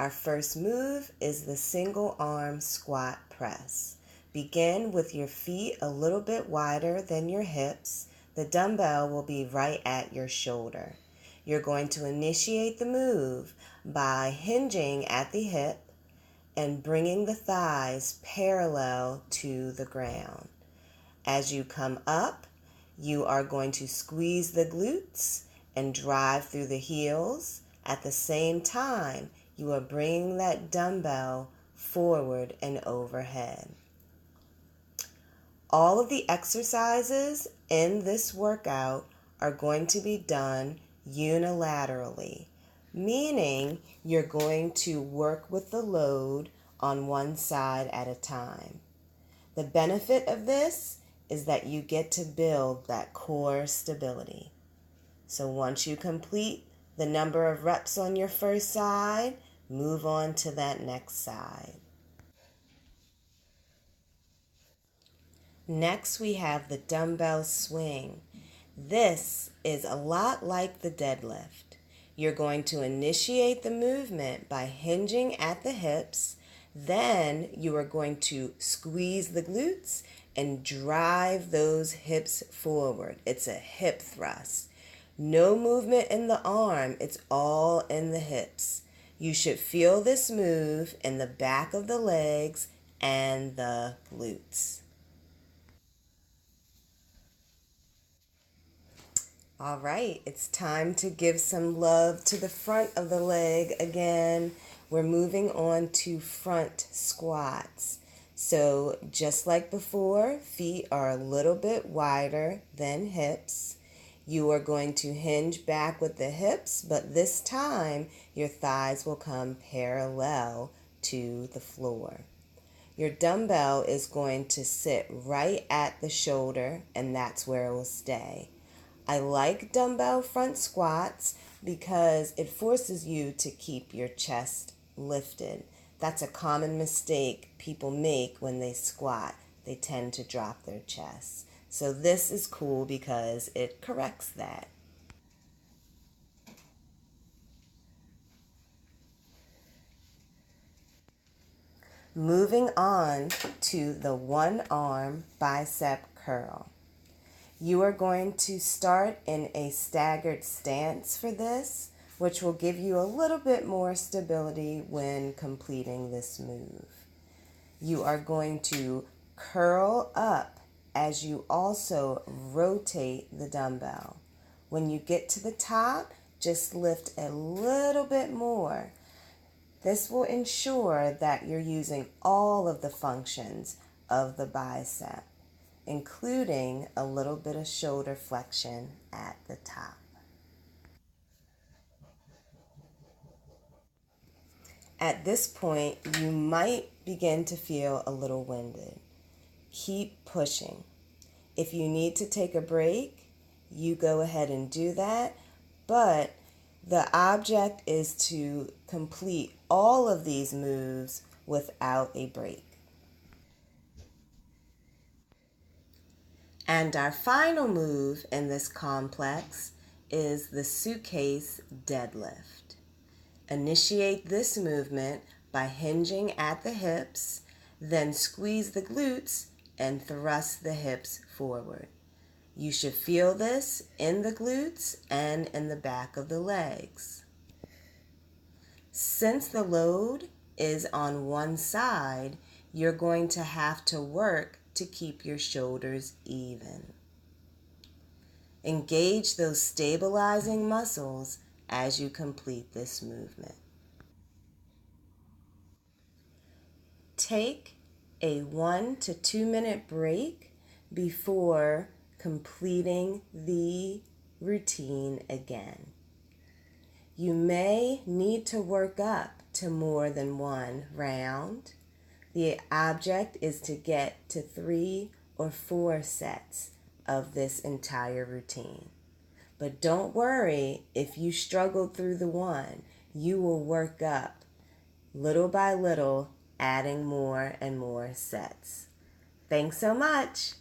Our first move is the single arm squat press. Begin with your feet a little bit wider than your hips. The dumbbell will be right at your shoulder. You're going to initiate the move by hinging at the hip and bringing the thighs parallel to the ground. As you come up, you are going to squeeze the glutes and drive through the heels. At the same time, you are bringing that dumbbell forward and overhead. All of the exercises in this workout are going to be done unilaterally, meaning you're going to work with the load on one side at a time. The benefit of this is that you get to build that core stability. So once you complete the number of reps on your first side, move on to that next side. Next, we have the dumbbell swing. This is a lot like the deadlift. You're going to initiate the movement by hinging at the hips. Then you are going to squeeze the glutes and drive those hips forward. It's a hip thrust. No movement in the arm, it's all in the hips. You should feel this move in the back of the legs and the glutes. All right, it's time to give some love to the front of the leg again. We're moving on to front squats. So just like before, feet are a little bit wider than hips. You are going to hinge back with the hips, but this time your thighs will come parallel to the floor. Your dumbbell is going to sit right at the shoulder, and that's where it will stay. I like dumbbell front squats because it forces you to keep your chest lifted. That's a common mistake people make when they squat. They tend to drop their chest. So this is cool because it corrects that. Moving on to the one arm bicep curl. You are going to start in a staggered stance for this, which will give you a little bit more stability when completing this move. You are going to curl up as you also rotate the dumbbell. When you get to the top, just lift a little bit more. This will ensure that you're using all of the functions of the bicep, including a little bit of shoulder flexion at the top. At this point, you might begin to feel a little winded. Keep pushing. If you need to take a break, you go ahead and do that, but the object is to complete all of these moves without a break. And our final move in this complex is the suitcase deadlift. Initiate this movement by hinging at the hips, then squeeze the glutes and thrust the hips forward. You should feel this in the glutes and in the back of the legs. Since the load is on one side, you're going to have to work to keep your shoulders even. Engage those stabilizing muscles as you complete this movement. Take a 1 to 2 minute break before completing the routine again. You may need to work up to more than one round. The object is to get to 3 or 4 sets of this entire routine. But don't worry if you struggled through the one. You will work up little by little, adding more and more sets. Thanks so much.